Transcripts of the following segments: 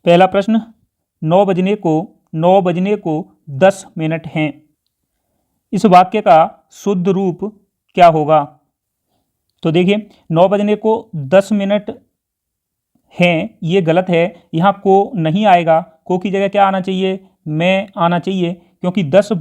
पहला प्रश्न, 9 बजने को 10 मिनट हैं। इस वाक्य का शुद्ध रूप क्या होगा? तो देखिए, 9 बजने को 10 मिनट हैं, ये गलत है। यहाँ को नहीं आएगा, को की जगह क्या आना चाहिए? मैं आना चाहिए, क्योंकि 9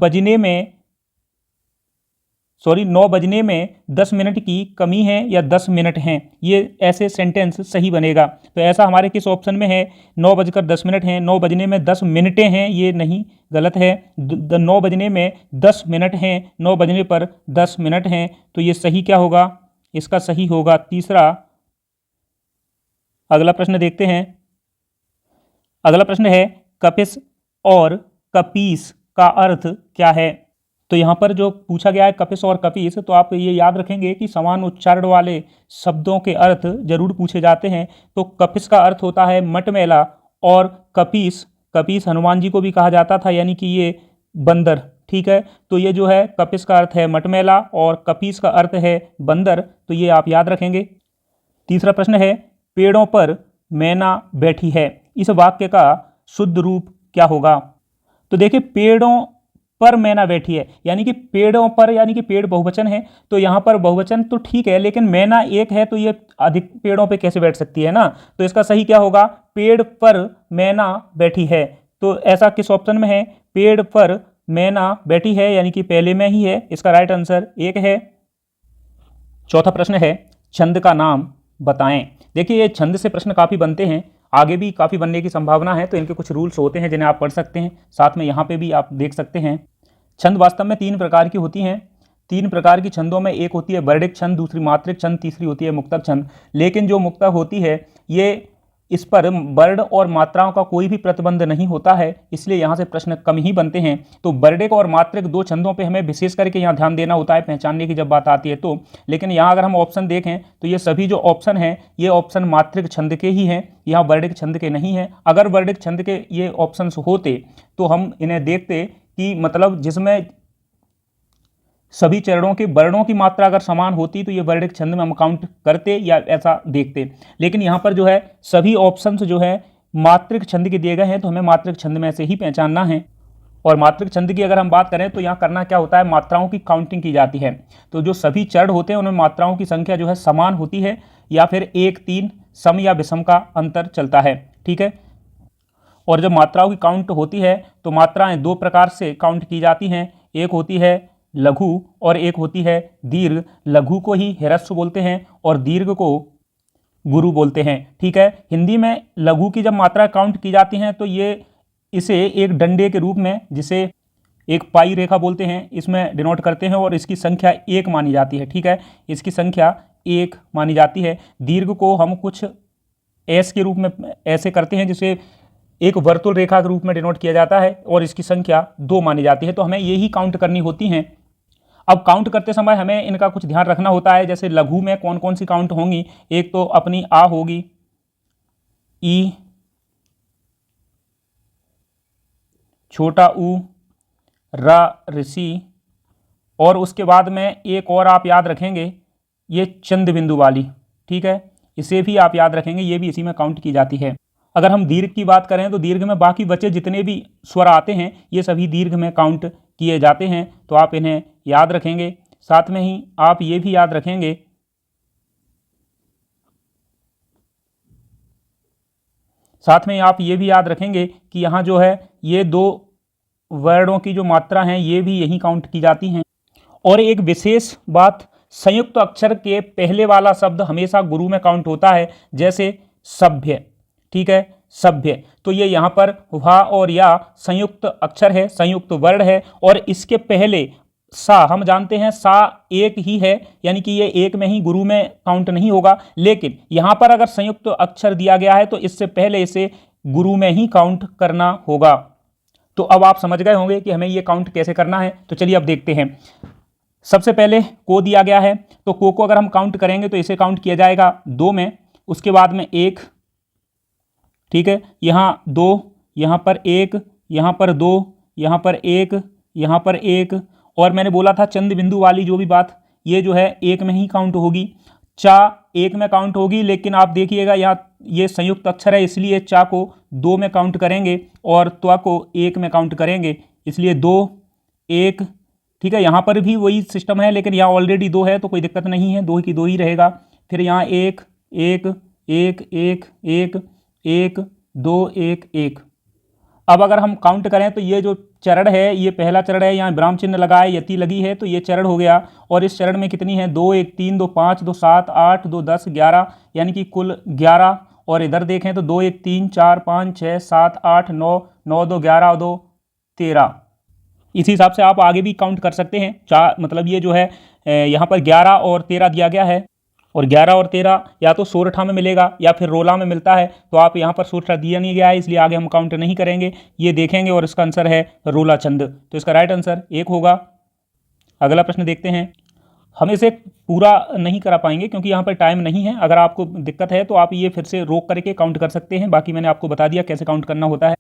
बजने में 10 मिनट की कमी है या 10 मिनट हैं, ये ऐसे सेंटेंस सही बनेगा। तो ऐसा हमारे किस ऑप्शन में है? 9 बजकर 10 मिनट हैं, 9 बजने में 10 मिनटें हैं, ये नहीं, गलत है। 9 बजने में 10 मिनट हैं, 9 बजने पर 10 मिनट हैं, तो ये सही क्या होगा? इसका सही होगा तीसरा। अगला प्रश्न देखते हैं। अगला प्रश्न है, कपिस और कपीस का अर्थ क्या है? तो यहाँ पर जो पूछा गया है कपिस और कपीस, तो आप ये याद रखेंगे कि समान उच्चारण वाले शब्दों के अर्थ जरूर पूछे जाते हैं। तो कपिस का अर्थ होता है मटमैला, और कपीस हनुमान जी को भी कहा जाता था, यानी कि ये बंदर। ठीक है, तो ये जो है कपिस का अर्थ है मटमैला और कपीस का अर्थ है बंदर, तो ये आप याद रखेंगे। तीसरा प्रश्न है, पेड़ों पर मैना बैठी है। इस वाक्य का शुद्ध रूप क्या होगा? तो देखिए, पेड़ों पर मैना बैठी है, यानी कि पेड़ों पर, यानी कि पेड़ बहुवचन है, तो यहाँ पर बहुवचन तो ठीक है, लेकिन मैना एक है, तो ये अधिक पेड़ों पे कैसे बैठ सकती है ना? तो इसका सही क्या होगा? पेड़ पर मैना बैठी है। तो ऐसा किस ऑप्शन में है? पेड़ पर मैना बैठी है, यानी कि पहले में ही है। इसका राइट आंसर 1 है। चौथा प्रश्न है, छंद का नाम बताएं। देखिए, ये छंद से प्रश्न काफ़ी बनते हैं, आगे भी काफ़ी बनने की संभावना है, तो इनके कुछ रूल्स होते हैं जिन्हें आप पढ़ सकते हैं, साथ में यहाँ पे भी आप देख सकते हैं। छंद वास्तव में 3 प्रकार की होती हैं। 3 प्रकार की छंदों में एक होती है वर्णिक छंद, दूसरी मात्रिक छंद, तीसरी होती है मुक्तक छंद। लेकिन जो मुक्तक होती है, ये इस पर वर्ण और मात्राओं का कोई भी प्रतिबंध नहीं होता है, इसलिए यहाँ से प्रश्न कम ही बनते हैं। तो वर्णिक और मात्रिक 2 छंदों पे हमें विशेष करके यहाँ ध्यान देना होता है पहचानने की जब बात आती है तो। लेकिन यहाँ अगर हम ऑप्शन देखें तो ये सभी जो ऑप्शन हैं, ये ऑप्शन मात्रिक छंद के ही हैं, यहाँ वर्णिक छंद के नहीं हैं। अगर वर्णिक छंद के ये ऑप्शन होते तो हम इन्हें देखते कि मतलब जिसमें सभी चरणों के वर्णों की मात्रा अगर समान होती तो ये वर्णिक छंद में हम काउंट करते या ऐसा देखते। लेकिन यहाँ पर जो है सभी ऑप्शंस जो है मात्रिक छंद के दिए गए हैं, तो हमें मात्रिक छंद में से ही पहचानना है। और मात्रिक छंद की अगर हम बात करें तो यहाँ करना क्या होता है? मात्राओं की काउंटिंग की जाती है। तो जो सभी चरण होते हैं उनमें मात्राओं की संख्या जो है समान होती है, या फिर 1, 3 सम या विषम का अंतर चलता है। ठीक है, और जब मात्राओं की काउंट होती है तो मात्राएं 2 प्रकार से काउंट की जाती हैं। एक होती है लघु और एक होती है दीर्घ। लघु को ही ह्रस्व बोलते हैं और दीर्घ को गुरु बोलते हैं। ठीक है, हिंदी में लघु की जब मात्रा काउंट की जाती हैं तो ये इसे एक डंडे के रूप में, जिसे एक पाई रेखा बोलते हैं, इसमें डिनोट करते हैं और इसकी संख्या 1 मानी जाती है। ठीक है, इसकी संख्या 1 मानी जाती है। दीर्घ को हम कुछ एस के रूप में ऐसे करते हैं, जिसे एक वर्तुल रेखा के रूप में डिनोट किया जाता है और इसकी संख्या 2 मानी जाती है। तो हमें यही काउंट करनी होती हैं। अब काउंट करते समय हमें इनका कुछ ध्यान रखना होता है। जैसे लघु में कौन कौन सी काउंट होंगी? एक तो अपनी आ होगी, ई, छोटा ऊ, रा, ऋषि, और उसके बाद में एक और आप याद रखेंगे, ये चंद बिंदु वाली। ठीक है, इसे भी आप याद रखेंगे, ये भी इसी में काउंट की जाती है। अगर हम दीर्घ की बात करें तो दीर्घ में बाकी बचे जितने भी स्वर आते हैं ये सभी दीर्घ में काउंट किए जाते हैं, तो आप इन्हें याद रखेंगे। साथ में ही आप ये भी याद रखेंगे कि यहाँ जो है ये 2 वर्णों की जो मात्रा हैं ये भी यहीं काउंट की जाती हैं। और एक विशेष बात, संयुक्त अक्षर के पहले वाला शब्द हमेशा गुरु में काउंट होता है, जैसे सभ्य। ठीक है, सभ्य, तो ये यहाँ पर वा और या संयुक्त अक्षर है, संयुक्त वर्ण है, और इसके पहले सा, हम जानते हैं सा एक ही है, यानी कि ये एक में ही गुरु में काउंट नहीं होगा। लेकिन यहाँ पर अगर संयुक्त अक्षर दिया गया है तो इससे पहले इसे गुरु में ही काउंट करना होगा। तो अब आप समझ गए होंगे कि हमें ये काउंट कैसे करना है। तो चलिए अब देखते हैं। सबसे पहले को दिया गया है, तो को अगर हम काउंट करेंगे तो इसे काउंट किया जाएगा 2 में, उसके बाद में 1। ठीक है, यहाँ 2, यहाँ पर 1, यहाँ पर 2, यहाँ पर 1, यहाँ पर 1, और मैंने बोला था चंद बिंदु वाली जो भी बात, ये जो है 1 में ही काउंट होगी। चा एक में काउंट होगी, लेकिन आप देखिएगा यहाँ ये संयुक्त अक्षर है इसलिए चा को दो में काउंट करेंगे और त्वा को एक में काउंट करेंगे, इसलिए दो एक। ठीक है, यहाँ पर भी वही सिस्टम है, लेकिन यहाँ ऑलरेडी दो है तो कोई दिक्कत नहीं है, दो की दो ही रहेगा। फिर यहाँ एक एक एक एक एक एक दो एक एक। अब अगर हम काउंट करें तो ये जो चरण है, ये पहला चरण है, यहाँ विराम चिन्ह लगा है, यति लगी है, तो ये चरण हो गया। और इस चरण में कितनी है, 2 1 3 2 5 2 7 8 2 10 11, यानी कि कुल 11। और इधर देखें तो 2 1 3 4 5 6 7 8 9 9 2 11 2 13। इसी हिसाब से आप आगे भी काउंट कर सकते हैं। चार मतलब ये जो है यहाँ पर 11 और 13 दिया गया है, और 11 और 13 या तो सोरठा में मिलेगा या फिर रोला में मिलता है, तो आप यहाँ पर सोरठा दिया नहीं गया है इसलिए आगे हम काउंट नहीं करेंगे, ये देखेंगे और इसका आंसर है रोला चंद। तो इसका राइट आंसर एक होगा। अगला प्रश्न देखते हैं। हम इसे पूरा नहीं करा पाएंगे क्योंकि यहाँ पर टाइम नहीं है, अगर आपको दिक्कत है तो आप ये फिर से रोक करके काउंट कर सकते हैं, बाकी मैंने आपको बता दिया कैसे काउंट करना होता है।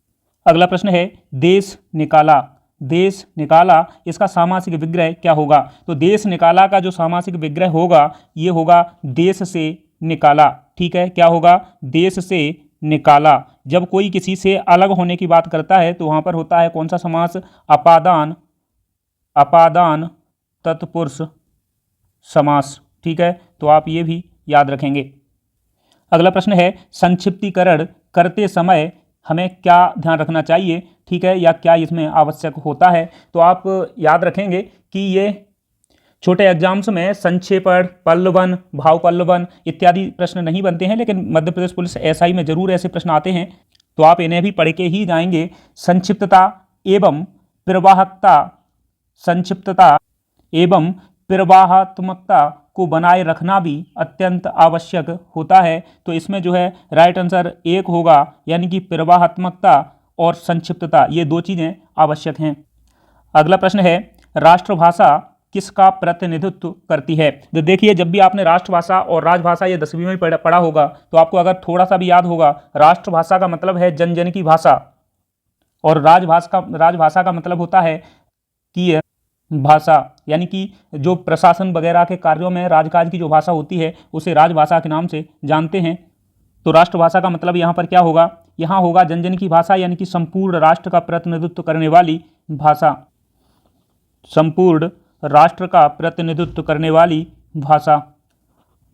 अगला प्रश्न है देश निकाला। देश निकाला, इसका सामासिक विग्रह क्या होगा? तो देश निकाला का जो सामासिक विग्रह होगा ये होगा देश से निकाला। ठीक है, क्या होगा? देश से निकाला। जब कोई किसी से अलग होने की बात करता है तो वहां पर होता है कौन सा समास? अपादान, अपादान तत्पुरुष समास। ठीक है, तो आप ये भी याद रखेंगे। अगला प्रश्न है संक्षिप्तीकरण करते समय हमें क्या ध्यान रखना चाहिए? ठीक है, या क्या इसमें आवश्यक होता है? तो आप याद रखेंगे कि ये छोटे एग्जाम्स में संक्षेपण, पल्लवन, भाव पल्लवन इत्यादि प्रश्न नहीं बनते हैं, लेकिन मध्य प्रदेश पुलिस एसआई में जरूर ऐसे प्रश्न आते हैं, तो आप इन्हें भी पढ़ के ही जाएंगे। संक्षिप्तता एवं प्रवाहकता, संक्षिप्तता एवं प्रवाहात्मकता को बनाए रखना भी अत्यंत आवश्यक होता है। तो इसमें जो है राइट आंसर एक होगा, यानी कि प्रवाहात्मकता और संक्षिप्तता ये दो चीज़ें आवश्यक हैं। अगला प्रश्न है राष्ट्रभाषा किसका प्रतिनिधित्व करती है? तो देखिए, जब भी आपने राष्ट्रभाषा और राजभाषा ये 10वीं में पढ़ा होगा तो आपको अगर थोड़ा सा भी याद होगा, राष्ट्रभाषा का मतलब है जन जन की भाषा, और राजभाषा का मतलब होता है कि भाषा, यानी कि जो प्रशासन वगैरह के कार्यों में राजकाज की जो भाषा होती है उसे राजभाषा के नाम से जानते हैं। तो राष्ट्रभाषा का मतलब यहाँ पर क्या होगा? यहाँ होगा जन जन की भाषा, यानी कि संपूर्ण राष्ट्र का प्रतिनिधित्व करने वाली भाषा, संपूर्ण राष्ट्र का प्रतिनिधित्व करने वाली भाषा।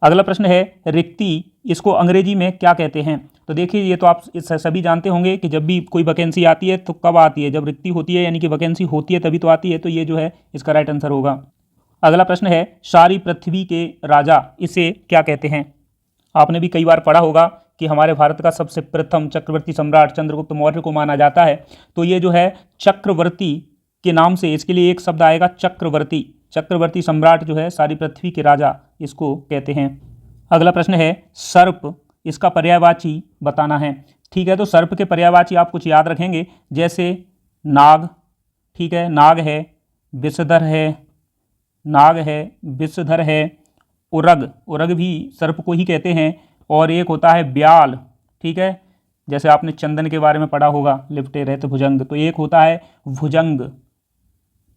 अगला प्रश्न है रिक्ति, इसको अंग्रेजी में क्या कहते हैं? तो देखिए, ये तो आप सभी जानते होंगे कि जब भी कोई वैकेंसी आती है तो कब आती है? जब रिक्ति होती है, यानी कि वैकेंसी होती है तभी तो आती है, तो ये जो है इसका राइट आंसर होगा। अगला प्रश्न है सारी पृथ्वी के राजा, इसे क्या कहते हैं? आपने भी कई बार पढ़ा होगा कि हमारे भारत का सबसे प्रथम चक्रवर्ती सम्राट चंद्रगुप्त मौर्य को माना जाता है, तो ये जो है चक्रवर्ती के नाम से इसके लिए एक शब्द आएगा चक्रवर्ती। चक्रवर्ती सम्राट जो है सारी पृथ्वी के राजा इसको कहते हैं। अगला प्रश्न है सर्प, इसका पर्यायवाची बताना है। ठीक है, तो सर्प के पर्यायवाची आप कुछ याद रखेंगे, जैसे नाग, ठीक है, नाग है, विषधर है, नाग है, विषधर है, उरग, उरग भी सर्प को ही कहते हैं, और एक होता है ब्याल। ठीक है, जैसे आपने चंदन के बारे में पढ़ा होगा, लिपटे रहते भुजंग, तो एक होता है भुजंग,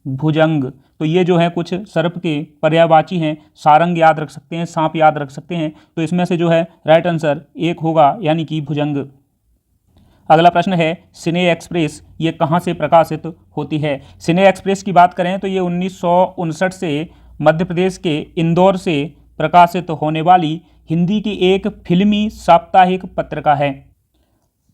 भुजंग। तो ये जो है कुछ सर्प के पर्यायवाची हैं। सारंग याद रख सकते हैं, सांप याद रख सकते हैं, तो इसमें से जो है राइट आंसर एक होगा, यानी कि भुजंग। अगला प्रश्न है सिने एक्सप्रेस, ये कहाँ से प्रकाशित होती है? सिने एक्सप्रेस की बात करें तो ये 1959 से मध्य प्रदेश के इंदौर से प्रकाशित होने वाली हिंदी की एक फिल्मी साप्ताहिक पत्रिका है।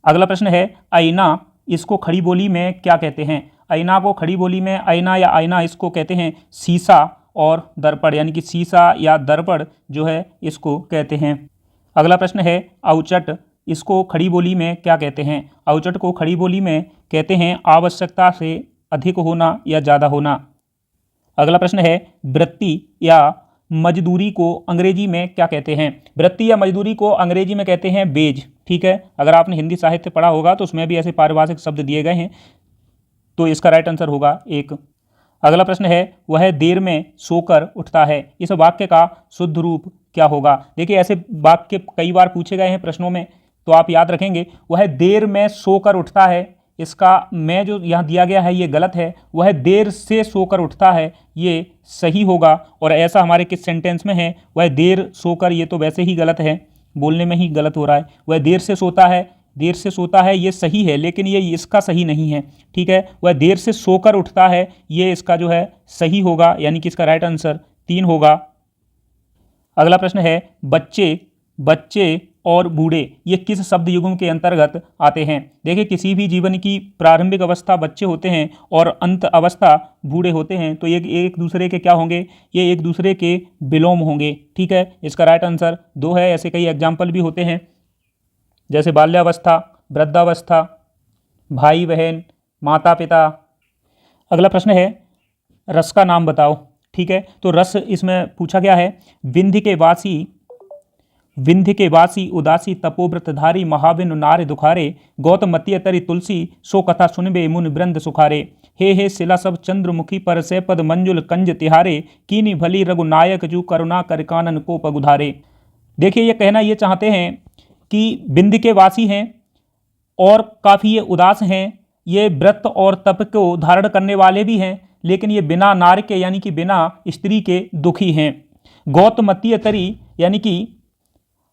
अगला प्रश्न है आईना, इसको खड़ी बोली में क्या कहते हैं? आईना को खड़ी बोली में आईना या आईना इसको कहते हैं शीशा और दर्पण, यानी कि शीशा या दर्पण जो है इसको कहते हैं। अगला प्रश्न है औचट, इसको खड़ी बोली में क्या कहते हैं? औचट को खड़ी बोली में कहते हैं आवश्यकता से अधिक होना या ज़्यादा होना। अगला प्रश्न है वृत्ति या मजदूरी को अंग्रेजी में क्या कहते हैं? वृत्ति या मजदूरी को अंग्रेजी में कहते हैं वेज। ठीक है, अगर आपने हिंदी साहित्य पढ़ा होगा तो उसमें भी ऐसे पारिभाषिक शब्द दिए गए हैं, तो इसका राइट आंसर होगा एक। अगला प्रश्न है वह देर में सोकर उठता है, इस वाक्य का शुद्ध रूप क्या होगा? देखिए, ऐसे वाक्य कई बार पूछे गए हैं प्रश्नों में, तो आप याद रखेंगे वह देर में सोकर उठता है, इसका मैं जो यहाँ दिया गया है ये गलत है, वह देर से सोकर उठता है, ये सही होगा। और ऐसा हमारे किस सेंटेंस में है, वह देर सोकर, ये तो वैसे ही गलत है, बोलने में ही गलत हो रहा है। वह देर से सोता है, देर से सोता है ये सही है, लेकिन ये इसका सही नहीं है, ठीक है। वह देर से सोकर उठता है, ये इसका जो है सही होगा, यानी कि इसका राइट आंसर 3 होगा। अगला प्रश्न है बच्चे, बच्चे और बूढ़े ये किस शब्द युग्म के अंतर्गत आते हैं। देखिए किसी भी जीवन की प्रारंभिक अवस्था बच्चे होते हैं और अंत अवस्था बूढ़े होते हैं, तो ये एक दूसरे के क्या होंगे, ये एक दूसरे के विलोम होंगे, ठीक है। इसका राइट आंसर 2 है। ऐसे कई एग्जाम्पल भी होते हैं, जैसे बाल्यावस्था, वृद्धावस्था, भाई बहन, माता पिता। अगला प्रश्न है रस का नाम बताओ, ठीक है। तो रस इसमें पूछा गया है विंध्य के वासी उदासी तपोव्रतधारी महाविन नार दुखारे गौतमतीय तरि तुलसी सो कथा सुनबे मुन वृंद सुखारे हे शिला सब चंद्रमुखी पर से पद मंजुल कंज तिहारे कीनी भली रघुनायक जू करुणा कर कानन को पगुधारे। देखिए ये कहना ये चाहते हैं कि विंध्य के वासी हैं और काफ़ी ये उदास हैं, ये व्रत और तप को धारण करने वाले भी हैं, लेकिन ये बिना नार के यानी कि बिना स्त्री के दुखी हैं। गौतमतीय तरी यानी कि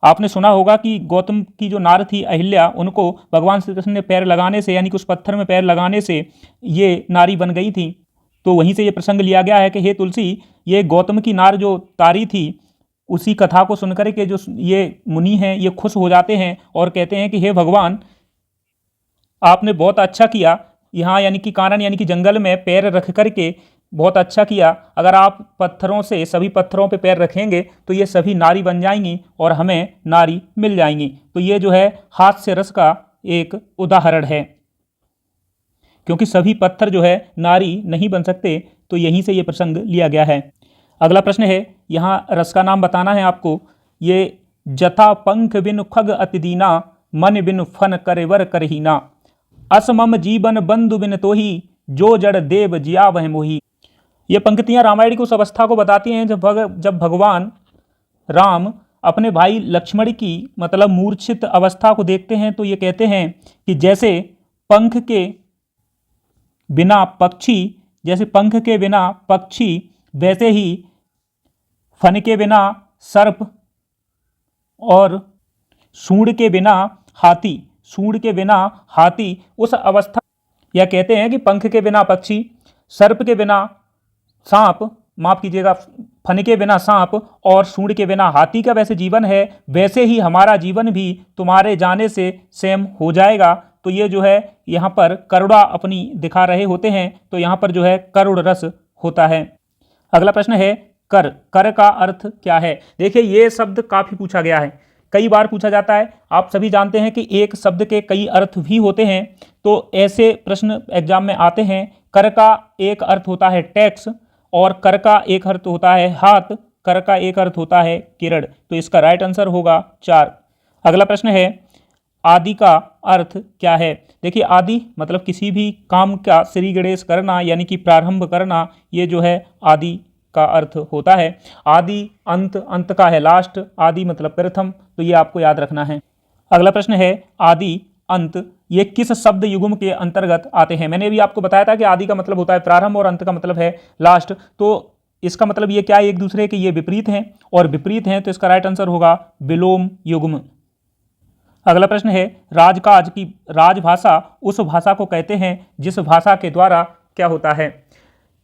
आपने सुना होगा कि गौतम की जो नार थी अहिल्या, उनको भगवान श्री कृष्ण ने पैर लगाने से यानी कि उस पत्थर में पैर लगाने से ये नारी बन गई थी। तो वहीं से ये प्रसंग लिया गया है कि हे तुलसी, ये गौतम की नार जो तारी थी उसी कथा को सुनकर के जो ये मुनि हैं ये खुश हो जाते हैं और कहते हैं कि हे भगवान, आपने बहुत अच्छा किया यहाँ यानी कि कानन यानी कि जंगल में पैर रख करके, बहुत अच्छा किया। अगर आप पत्थरों से सभी पत्थरों पे पैर रखेंगे तो ये सभी नारी बन जाएंगी और हमें नारी मिल जाएंगी। तो ये जो है हास्य रस का एक उदाहरण है, क्योंकि सभी पत्थर जो है नारी नहीं बन सकते, तो यहीं से ये प्रसंग लिया गया है। अगला प्रश्न है, यहाँ रस का नाम बताना है आपको। ये जथा पंख बिन खग अतिदीना मन बिन फन करेवर करहीना असमम जीवन बंधु बिन तोही जो जड़ देव जिया वह मोही। ये पंक्तियां रामायण की उस अवस्था को बताती हैं जब भगवान राम अपने भाई लक्ष्मण की मतलब मूर्छित अवस्था को देखते हैं, तो ये कहते हैं कि जैसे पंख के बिना पक्षी वैसे ही फन के बिना सर्प और सूंड के बिना हाथी उस अवस्था, या कहते हैं कि पंख के बिना पक्षी, सर्प के बिना सांप, माफ कीजिएगा, फन के बिना सांप और सूंड के बिना हाथी का वैसे जीवन है, वैसे ही हमारा जीवन भी तुम्हारे जाने से सेम हो जाएगा। तो ये जो है यहाँ पर करुणा अपनी दिखा रहे होते हैं, तो यहाँ पर जो है करुण रस होता है। अगला प्रश्न है कर का अर्थ क्या है। देखिए ये शब्द काफी पूछा गया है, कई बार पूछा जाता है। आप सभी जानते हैं कि एक शब्द के कई अर्थ भी होते हैं, तो ऐसे प्रश्न एग्जाम में आते हैं। कर का एक अर्थ होता है टैक्स, और कर का एक अर्थ होता है हाथ, कर का एक अर्थ होता है किरण। तो इसका राइट आंसर होगा 4। अगला प्रश्न है आदि का अर्थ क्या है। देखिए आदि मतलब किसी भी काम का श्री गणेश करना यानी कि प्रारंभ करना, ये जो है आदि का अर्थ होता है। आदि अंत का है लास्ट, आदि मतलब प्रथम, तो ये आपको याद रखना है। अगला प्रश्न है आदि अंत ये किस शब्द युग्म के अंतर्गत आते हैं। मैंने भी आपको बताया था कि आदि का मतलब होता है प्रारंभ और अंत का मतलब है लास्ट, तो इसका मतलब ये क्या है, एक दूसरे के ये विपरीत हैं, और विपरीत हैं तो इसका राइट आंसर होगा विलोम युग्म। अगला प्रश्न है राजकाज की राजभाषा उस भाषा को कहते हैं जिस भाषा के द्वारा क्या होता है।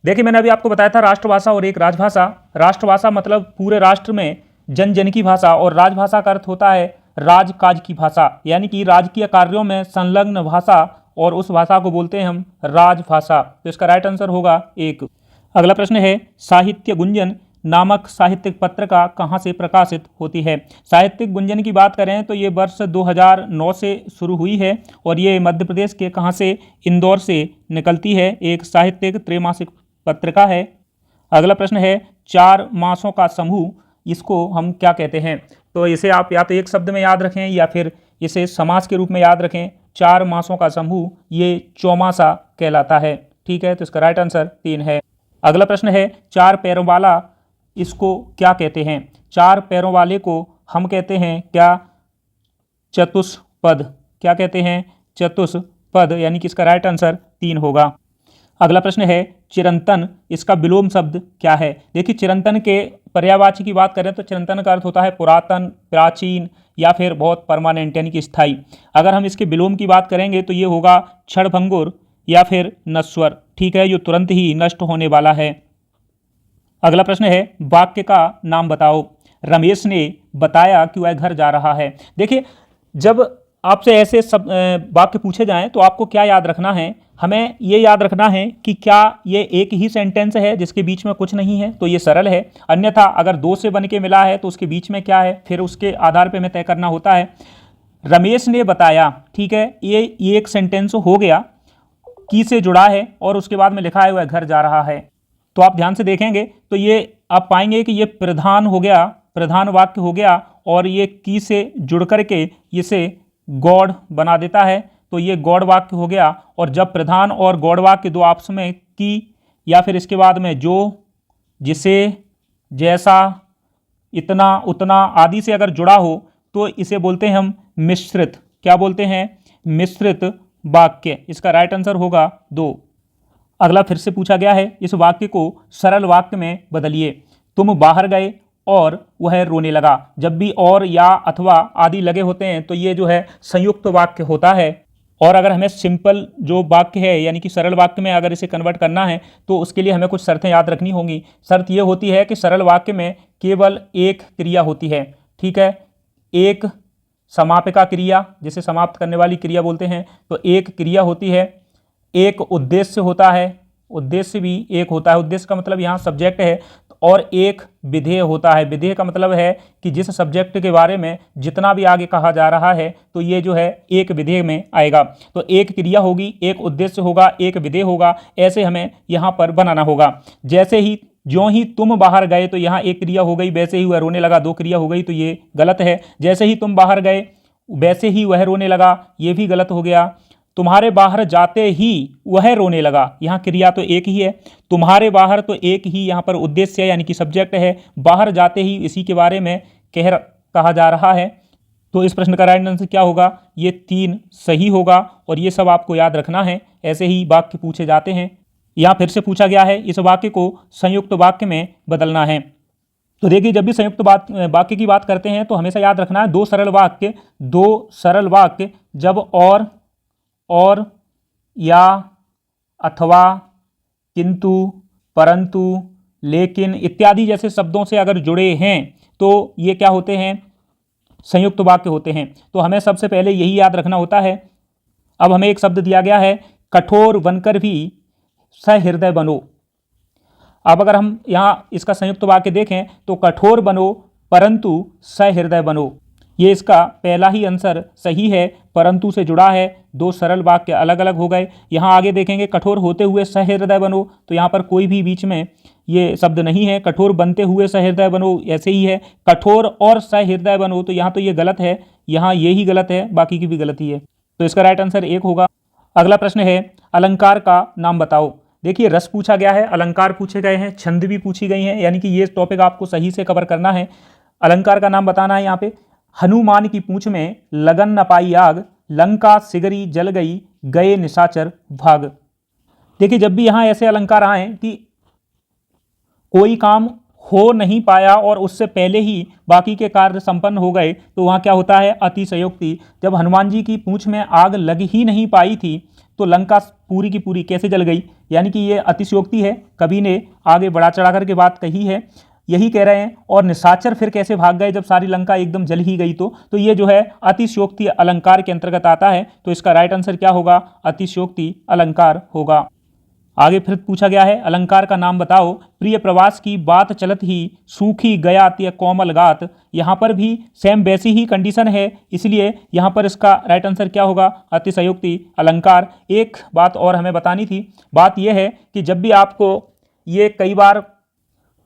देखिए मैंने अभी आपको बताया था राष्ट्रभाषा और एक राजभाषा। राष्ट्रभाषा मतलब पूरे राष्ट्र में जन जन की भाषा, और राजभाषा का अर्थ होता है राजकाज की भाषा, यानी कि राजकीय कार्यों में संलग्न भाषा, और उस भाषा को बोलते हैं हम राजभाषा। तो इसका राइट आंसर होगा 1। अगला प्रश्न है साहित्य गुंजन नामक साहित्यिक पत्रिका कहाँ से प्रकाशित होती है। साहित्यिक गुंजन की बात करें तो ये वर्ष 2009 से शुरू हुई है, और ये मध्य प्रदेश के कहाँ से, इंदौर से निकलती है। एक साहित्यिक त्रैमासिक पत्रिका है। अगला प्रश्न है 4 मासों का समूह, इसको हम क्या कहते हैं। तो इसे आप या तो एक शब्द में याद रखें या फिर इसे समास के रूप में याद रखें। 4 मासों का समूह ये चौमासा कहलाता है। ठीक है, तो इसका राइट आंसर 3 है। अगला प्रश्न है 4 पैरों वाला, इसको क्या कहते हैं। 4 पैरों वाले को हम कहते हैं क्या, चतुष्पद। क्या कहते हैं, चतुष्पद। पद, यानी कि इसका राइट आंसर 3 होगा। अगला प्रश्न है चिरंतन, इसका विलोम शब्द क्या है? देखिए चिरंतन के पर्यायवाची की बात करें तो चिरंतन का अर्थ होता है पुरातन, प्राचीन या फिर बहुत परमानेंट यानी कि स्थायी। अगर हम इसके विलोम की बात करेंगे तो ये होगा क्षणभंगुर या फिर नश्वर, ठीक है, जो तुरंत ही नष्ट होने वाला है। अगला प्रश्न है वाक्य का नाम बताओ। रमेश ने बताया कि वह घर जा रहा है। देखिए जब आपसे ऐसे सब वाक्य पूछे जाएं तो आपको क्या याद रखना है? हमें ये याद रखना है कि क्या ये एक ही सेंटेंस है जिसके बीच में कुछ नहीं है तो ये सरल है, अन्यथा अगर दो से बन के मिला है तो उसके बीच में क्या है, फिर उसके आधार पे हमें तय करना होता है। रमेश ने बताया, ठीक है, ये एक सेंटेंस हो गया, की से जुड़ा है और उसके बाद में लिखा है वह घर जा रहा है। तो आप ध्यान से देखेंगे तो ये आप पाएंगे कि ये प्रधान हो गया, प्रधान वाक्य हो गया, और ये की से जुड़ करके इसे गौड़ बना देता है तो ये गौड़ वाक्य हो गया। और जब प्रधान और गौड़ वाक्य दो आपस में की या फिर इसके बाद में जो, जिसे, जैसा, इतना, उतना आदि से अगर जुड़ा हो तो इसे बोलते हैं हम मिश्रित। क्या बोलते हैं? मिश्रित वाक्य। इसका राइट आंसर होगा 2। अगला फिर से पूछा गया है, इस वाक्य को सरल वाक्य में बदलिए। तुम बाहर गए और वह रोने लगा। जब भी और, या, अथवा आदि लगे होते हैं तो ये जो है संयुक्त वाक्य होता है। और अगर हमें सिंपल जो वाक्य है यानी कि सरल वाक्य में अगर इसे कन्वर्ट करना है तो उसके लिए हमें कुछ शर्तें याद रखनी होंगी। शर्त ये होती है कि सरल वाक्य में केवल एक क्रिया होती है, ठीक है, एक समापिका क्रिया, जिसे समाप्त करने वाली क्रिया बोलते हैं, तो एक क्रिया होती है, एक उद्देश्य होता है, उद्देश्य भी एक होता है, उद्देश्य का मतलब यहाँ सब्जेक्ट है, और एक विधेय होता है। विधेय का मतलब है कि जिस सब्जेक्ट के बारे में जितना भी आगे कहा जा रहा है तो ये जो है एक विधेय में आएगा। तो एक क्रिया होगी, एक उद्देश्य होगा, एक विधेय होगा, ऐसे हमें यहाँ पर बनाना होगा। जैसे ही ज्यों ही तुम बाहर गए तो यहाँ एक क्रिया हो गई, वैसे ही वह रोने लगा, 2 क्रिया हो गई, तो ये गलत है। जैसे ही तुम बाहर गए वैसे ही वह रोने लगा, ये भी गलत हो गया। तुम्हारे बाहर जाते ही वह रोने लगा, यहाँ क्रिया तो एक ही है। तुम्हारे बाहर तो एक ही यहाँ पर उद्देश्य है यानी कि सब्जेक्ट है, बाहर जाते ही इसी के बारे में कहा जा रहा है। तो इस प्रश्न का राइट आंसर क्या होगा? ये 3 सही होगा और ये सब आपको याद रखना है। ऐसे ही वाक्य पूछे जाते हैं। यहाँ फिर से पूछा गया है इस वाक्य को संयुक्त वाक्य में बदलना है। तो देखिए जब भी संयुक्त वाक्य की बात करते हैं तो हमेशा याद रखना है दो सरल वाक्य जब और, या, अथवा, किंतु, परंतु, लेकिन इत्यादि जैसे शब्दों से अगर जुड़े हैं तो ये क्या होते हैं? संयुक्त वाक्य होते हैं। तो हमें सबसे पहले यही याद रखना होता है। अब हमें एक शब्द दिया गया है, कठोर बनकर भी सहृदय बनो। अब अगर हम यहाँ इसका संयुक्त वाक्य देखें तो कठोर बनो परंतु सहृदय बनो, ये इसका पहला ही आंसर सही है। परंतु से जुड़ा है, 2 सरल वाक्य अलग अलग हो गए। यहाँ आगे देखेंगे कठोर होते हुए सहृदय बनो, तो यहाँ पर कोई भी बीच में ये शब्द नहीं है। कठोर बनते हुए सहृदय बनो ऐसे ही है। कठोर और सहृदय बनो, तो यहाँ तो ये गलत है, यहाँ ये ही गलत है, बाकी की भी गलती है। तो इसका राइट आंसर 1 होगा। अगला प्रश्न है अलंकार का नाम बताओ। देखिए रस पूछा गया है, अलंकार पूछे गए हैं, छंद भी पूछी गई हैं, यानी कि ये टॉपिक आपको सही से कवर करना है। अलंकार का नाम बताना है। यहाँ पे हनुमान की पूंछ में लगन न पाई आग, लंका सिगरी जल गई, गए निशाचर भाग। देखिए जब भी यहाँ ऐसे अलंकार आए कि कोई काम हो नहीं पाया और उससे पहले ही बाकी के कार्य संपन्न हो गए तो वहाँ क्या होता है? अतिशयोक्ति। जब हनुमान जी की पूंछ में आग लग ही नहीं पाई थी तो लंका पूरी की पूरी कैसे जल गई, यानी कि ये अतिशयोक्ति है। कवि ने आगे बढ़ा चढ़ा करके बात कही है, यही कह रहे हैं। और निशाचर फिर कैसे भाग गए जब सारी लंका एकदम जल ही गई? तो ये जो है अतिशयोक्ति अलंकार के अंतर्गत आता है। तो इसका राइट आंसर क्या होगा? अतिशयोक्ति अलंकार होगा। आगे फिर पूछा गया है अलंकार का नाम बताओ। प्रिय प्रवास की बात चलत ही सूखी गया त्य कोमल गात। यहाँ पर भी सेम वैसी ही कंडीशन है, इसलिए यहाँ पर इसका राइट आंसर क्या होगा? अतिशयोक्ति अलंकार। एक बात और हमें बतानी थी, बात यह है कि जब भी आपको ये कई बार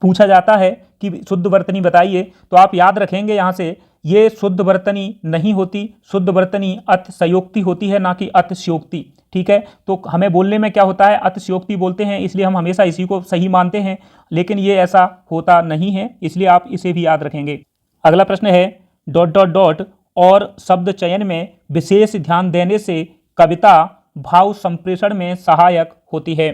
पूछा जाता है कि शुद्ध वर्तनी बताइए तो आप याद रखेंगे यहाँ से ये शुद्ध वर्तनी नहीं होती, शुद्ध वर्तनी अतिशयोक्ति होती है, ना कि अतिशयोक्ति। ठीक है, तो हमें बोलने में क्या होता है? अतिशयोक्ति बोलते हैं, इसलिए हम हमेशा इसी को सही मानते हैं, लेकिन ये ऐसा होता नहीं है, इसलिए आप इसे भी याद रखेंगे। अगला प्रश्न है ... और शब्द चयन में विशेष ध्यान देने से कविता भाव संप्रेषण में सहायक होती है।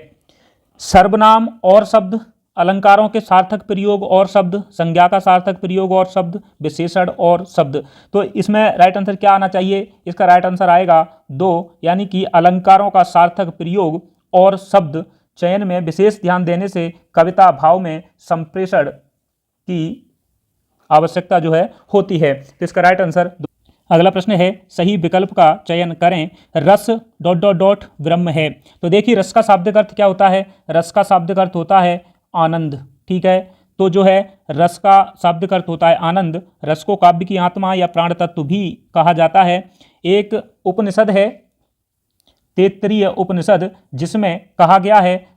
सर्वनाम और शब्द, अलंकारों के सार्थक प्रयोग और शब्द, संज्ञा का सार्थक प्रयोग और शब्द, विशेषण और शब्द। तो इसमें राइट आंसर क्या आना चाहिए? इसका राइट आंसर आएगा 2, यानी कि अलंकारों का सार्थक प्रयोग और शब्द चयन में विशेष ध्यान देने से कविता भाव में संप्रेषण की आवश्यकता जो है होती है। तो इसका राइट आंसर। अगला प्रश्न है, सही विकल्प का चयन करें। रस ... ब्रह्म है। तो देखिए रस का शाब्दिक अर्थ क्या होता है? रस का शाब्दिक अर्थ होता है आनंद। ठीक है, तो जो है रस का शाब्दिक अर्थ होता है आनंद। रस को काव्य की आत्मा या प्राण तत्व भी कहा जाता है। एक उपनिषद है तैत्तिरीय उपनिषद, जिसमें कहा गया है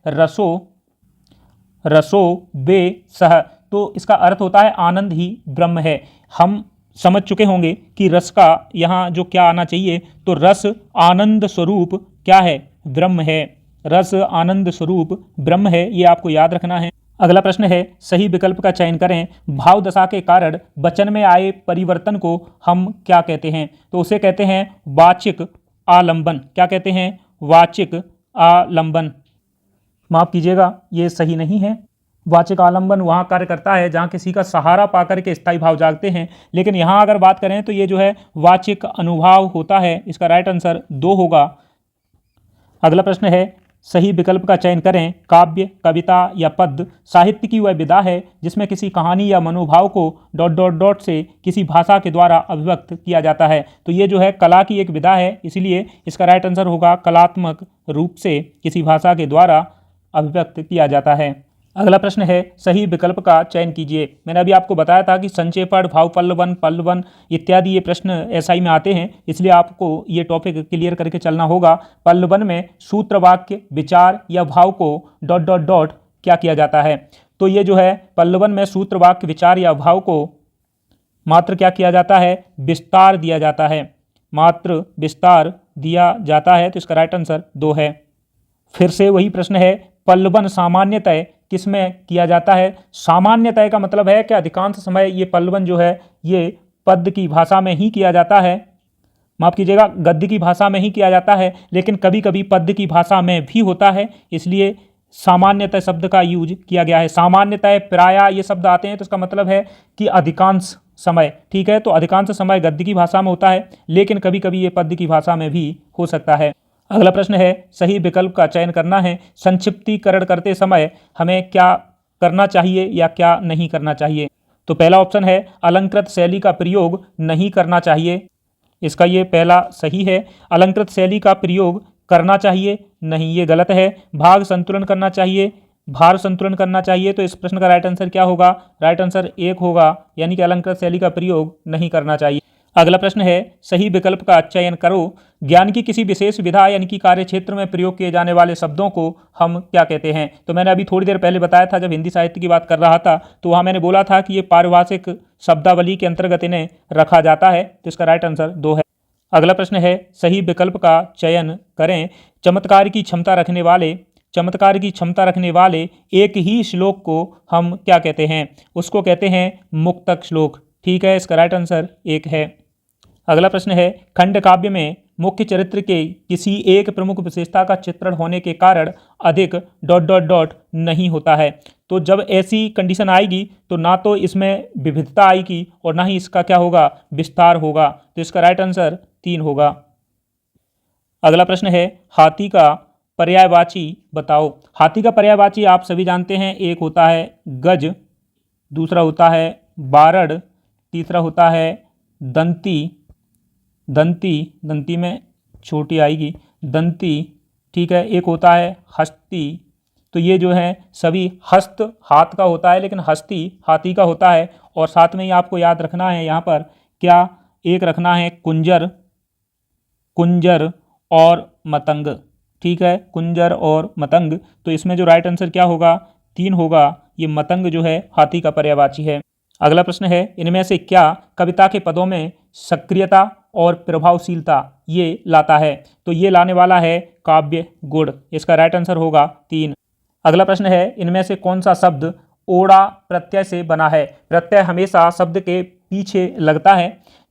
रसो वे सह। तो इसका अर्थ होता है आनंद ही ब्रह्म है। हम समझ चुके होंगे कि रस का यहाँ जो क्या आना चाहिए, तो रस आनंद स्वरूप क्या है? ब्रह्म है। रस आनंद स्वरूप ब्रह्म है, ये आपको याद रखना है। अगला प्रश्न है, सही विकल्प का चयन करें। भाव दशा के कारण वचन में आए परिवर्तन को हम क्या कहते हैं? तो उसे कहते हैं वाचिक आलंबन। क्या कहते हैं? वाचिक आलंबन। माफ कीजिएगा, ये सही नहीं है। वाचिक आलंबन वहाँ कार्य करता है जहाँ किसी का सहारा पाकर के स्थायी भाव जागते हैं, लेकिन यहाँ अगर बात करें तो ये जो है वाचिक अनुभाव होता है। इसका राइट आंसर 2 होगा। अगला प्रश्न है, सही विकल्प का चयन करें। काव्य, कविता या पद्य साहित्य की वह विधा है जिसमें किसी कहानी या मनोभाव को ... से किसी भाषा के द्वारा अभिव्यक्त किया जाता है। तो ये जो है कला की एक विधा है, इसलिए इसका राइट आंसर होगा कलात्मक रूप से किसी भाषा के द्वारा अभिव्यक्त किया जाता है। अगला प्रश्न है, सही विकल्प का चयन कीजिए। मैंने अभी आपको बताया था कि संक्षेपण, भाव पल्लवन इत्यादि ये प्रश्न एसआई में आते हैं, इसलिए आपको ये टॉपिक क्लियर करके चलना होगा। पल्लवन में सूत्र, वाक्य, विचार या भाव को ... क्या किया जाता है? तो ये जो है पल्लवन में सूत्र, वाक्य, विचार या भाव को मात्र क्या किया जाता है? विस्तार दिया जाता है। मात्र विस्तार दिया जाता है। तो इसका राइट आंसर 2 है। फिर से वही प्रश्न है, पल्लवन सामान्यतः किसमें किया जाता है? सामान्यतः का मतलब है कि अधिकांश समय ये पल्लवन जो है ये पद्य की भाषा में ही किया जाता है। माफ कीजिएगा, गद्य की भाषा में ही किया जाता है, लेकिन कभी कभी पद्य की भाषा में भी होता है, इसलिए सामान्यतः शब्द का यूज किया गया है। सामान्यतः, प्रायः ये शब्द आते हैं, तो इसका मतलब है कि अधिकांश समय। ठीक है, तो अधिकांश समय गद्य की भाषा में होता है, लेकिन कभी कभी ये पद्य की भाषा में भी हो सकता है। अगला प्रश्न है, सही विकल्प का चयन करना है। संक्षिप्तीकरण करते समय हमें क्या करना चाहिए या क्या नहीं करना चाहिए? तो पहला ऑप्शन है अलंकृत शैली का प्रयोग नहीं करना चाहिए। इसका ये पहला सही है। अलंकृत शैली का प्रयोग करना चाहिए, नहीं, ये गलत है। भाग संतुलन करना चाहिए, भार संतुलन करना चाहिए। तो इस प्रश्न का राइट आंसर क्या होगा? राइट आंसर 1 होगा, यानी कि अलंकृत शैली का प्रयोग नहीं करना चाहिए। अगला प्रश्न है, सही विकल्प का चयन करो। ज्ञान की किसी विशेष विधा यानी कि कार्य क्षेत्र में प्रयोग किए जाने वाले शब्दों को हम क्या कहते हैं? तो मैंने अभी थोड़ी देर पहले बताया था, जब हिंदी साहित्य की बात कर रहा था, तो वहाँ मैंने बोला था कि ये पारिभाषिक शब्दावली के अंतर्गत इन्हें रखा जाता है। तो इसका राइट आंसर 2 है। अगला प्रश्न है, सही विकल्प का चयन करें। चमत्कार की क्षमता रखने वाले एक ही श्लोक को हम क्या कहते हैं? उसको कहते हैं मुक्तक श्लोक। ठीक है, इसका राइट आंसर 1 है। अगला प्रश्न है, खंड काव्य में मुख्य चरित्र के किसी एक प्रमुख विशेषता का चित्रण होने के कारण अधिक ... नहीं होता है। तो जब ऐसी कंडीशन आएगी तो ना तो इसमें विविधता आएगी और ना ही इसका क्या होगा? विस्तार होगा। तो इसका राइट आंसर 3 होगा। अगला प्रश्न है, हाथी का पर्यायवाची बताओ। हाथी का पर्यायवाची आप सभी जानते हैं, एक होता है गज, दूसरा होता है बारड़, तीसरा होता है दंती में छोटी आएगी दंती। ठीक है, एक होता है हस्ती। तो ये जो है सभी, हस्त हाथ का होता है लेकिन हस्ती हाथी का होता है। और साथ में ही आपको याद रखना है यहाँ पर क्या, एक रखना है कुंजर और मतंग। ठीक है, कुंजर और मतंग। तो इसमें जो राइट आंसर क्या होगा? 3 होगा। ये मतंग जो है हाथी का पर्यायवाची है। अगला प्रश्न है, इनमें से क्या कविता के पदों में सक्रियता और प्रभावशीलता ये लाता है? तो ये लाने वाला है काव्य गुण। इसका राइट आंसर होगा 3। अगला प्रश्न है, इनमें से कौन सा शब्द ओड़ा प्रत्यय से बना है? प्रत्यय हमेशा शब्द के पीछे लगता है।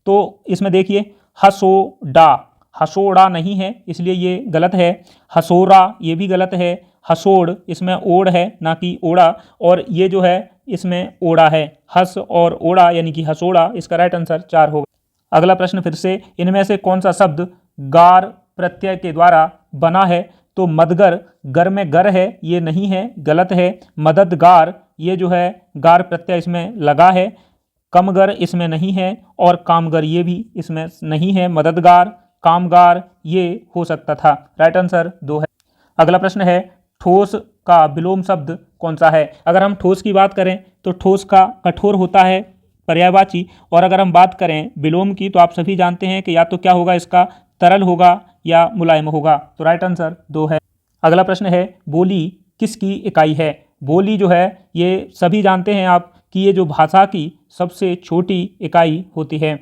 तो इसमें देखिए हसोडा, हसोड़ा नहीं है, इसलिए ये गलत है। हसोरा ये भी गलत है। हसोड़ इसमें ओड़ है ना कि ओड़ा, और ये जो है इसमें ओड़ा है। हस और ओड़ा यानी कि हसोड़ा, इसका राइट आंसर 4 होगा। अगला प्रश्न फिर से, इनमें से कौन सा शब्द गार प्रत्यय के द्वारा बना है? तो मदगर, गर में गर है, ये नहीं है, गलत है। मददगार, ये जो है गार प्रत्यय इसमें लगा है। कमगर इसमें नहीं है, और कामगर ये भी इसमें नहीं है। मददगार, कामगार ये हो सकता था। राइट आंसर 2 है। अगला प्रश्न है, ठोस का विलोम शब्द कौन सा है? अगर हम ठोस की बात करें तो ठोस का कठोर होता है पर्यायवाची, और अगर हम बात करें विलोम की तो आप सभी जानते हैं कि या तो क्या होगा इसका, तरल होगा या मुलायम होगा। तो राइट आंसर 2 है। अगला प्रश्न है, बोली किसकी इकाई है? बोली जो है ये सभी जानते हैं आप कि ये जो भाषा की सबसे छोटी इकाई होती है।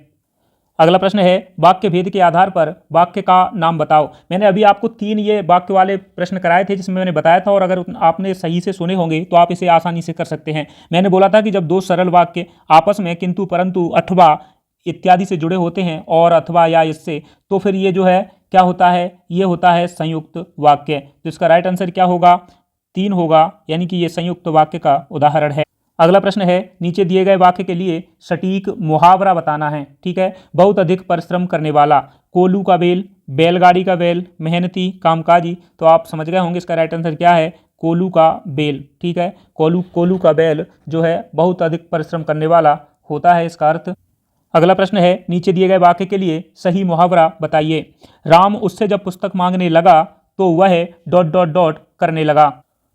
अगला प्रश्न है, वाक्य भेद के आधार पर वाक्य का नाम बताओ। मैंने अभी आपको 3 ये वाक्य वाले प्रश्न कराए थे जिसमें मैंने बताया था, और अगर आपने सही से सुने होंगे तो आप इसे आसानी से कर सकते हैं। मैंने बोला था कि जब 2 सरल वाक्य आपस में किंतु परंतु अथवा इत्यादि से जुड़े होते हैं, और अथवा या इससे, तो फिर ये जो है क्या होता है, ये होता है संयुक्त वाक्य। तो इसका राइट आंसर क्या होगा? 3 होगा, यानी कि ये संयुक्त वाक्य का उदाहरण है। अगला प्रश्न है, नीचे दिए गए वाक्य के लिए सटीक मुहावरा बताना है। ठीक है, बहुत अधिक परिश्रम करने वाला, कोल्हू का बैल, बैलगाड़ी का बैल, मेहनती, कामकाजी। तो आप समझ गए होंगे इसका राइट आंसर क्या है, कोल्हू का बैल। ठीक है, कोल्हू का बैल जो है बहुत अधिक परिश्रम करने वाला होता है, इसका अर्थ। अगला प्रश्न है, नीचे दिए गए वाक्य के लिए सही मुहावरा बताइए। राम उससे जब पुस्तक मांगने लगा तो वह ... करने लगा।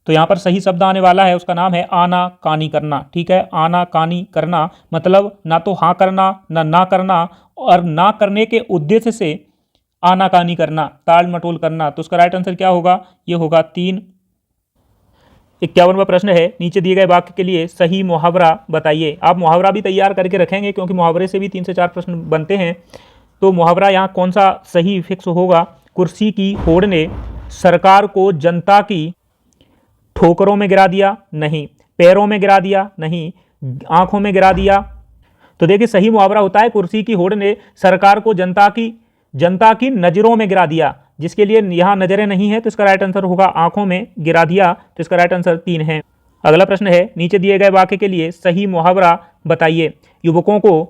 तो यहाँ पर सही शब्द आने वाला है, उसका नाम है आना कानी करना। ठीक है, आना कानी करना मतलब ना तो हाँ करना ना करना, और ना करने के उद्देश्य से आना कानी करना, ताल मटोल करना। तो उसका राइट आंसर क्या होगा? ये होगा 3। 51वां प्रश्न है, नीचे दिए गए वाक्य के लिए सही मुहावरा बताइए। आप मुहावरा भी तैयार करके रखेंगे क्योंकि मुहावरे से भी 3 से 4 प्रश्न बनते हैं। तो मुहावरा यहाँ कौन सा सही फिक्स होगा? कुर्सी की होड़ ने सरकार को जनता की ठोकरों में गिरा दिया, नहीं। पैरों में गिरा दिया, नहीं। आंखों में गिरा दिया। तो देखिए सही मुहावरा होता है, कुर्सी की होड़ ने सरकार को जनता की नजरों में गिरा दिया, जिसके लिए यहां नजरें नहीं है, तो इसका राइट आंसर होगा आंखों में गिरा दिया। तो इसका राइट आंसर 3 है। अगला प्रश्न है, नीचे दिए गए वाक्य के लिए सही मुहावरा बताइए। युवकों को ...